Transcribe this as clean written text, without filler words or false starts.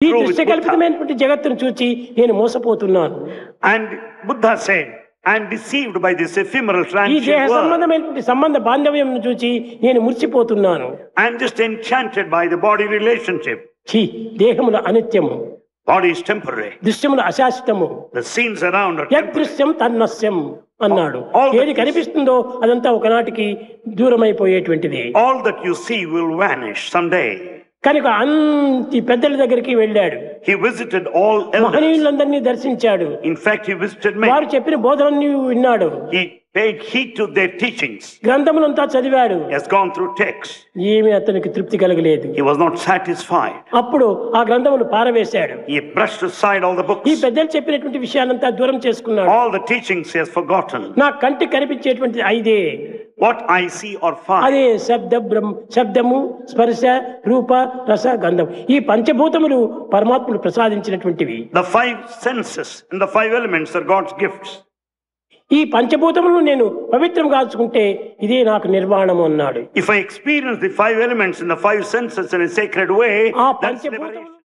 ఈ true with Buddha. దృశ్యకల్పితమైనటువంటి జగత్తును చూచి నేను మోసపోతున్నాను. And Buddha said, I am deceived by this ephemeral ఈ transient దేహ world. సంబంధమైనటువంటి సంబంధ బాంధవ్యం చూచి నేను మురిసిపోతున్నాను. I am just enchanted by the body relationship. ఛీ, దేహముల అనిత్యము, Body is temporary. దృశ్యముల అశాశ్వతము, The scenes around are temporary. యదృశ్యం తన్నస్యం అన్నాడు. All that ఏది కనిపిస్తుందో అదంతా ఒకనాటికి దూరమైపోయేటువంటిది. All that you see will vanish someday. కనుక అంతి పెద్దల దగ్గరికి వెళ్ళాడు. He visited all elders. మహనీయులందరినీ దర్శించాడు. In fact, he visited many. వారు చెప్పిన బోధనని విన్నాడు. He paid heed to their teachings. గ్రంథములంతా చదివాడు. He has gone through texts. ఏమీ అతనికి తృప్తి కలగలేదు. He was not satisfied. అప్పుడు ఆ గ్రంథమును పారవేశాడు. He brushed aside all the ఈ books. పెద్దలు చెప్పినటువంటి విషయాలంతా దూరం చేసుకున్నాడు. All the teachings he has forgotten. నా కంటికి కనిపించేటువంటి ఐదే, What I see or find. అదే శబ్దము, స్పర్శ, రూప, రస, గంధం. ఈ పంచభూతములు పరమాత్ముడు ప్రసాదించినటువంటివి. The five senses and the five elements are God's gifts. ఈ పంచభూతములను నేను పవిత్రం కాల్చుకుంటే ఇదే నాకు నిర్వాణము అన్నాడు. If I experience the five elements and the five senses in a sacred way, ఆ that's liberation. పంచభూతములు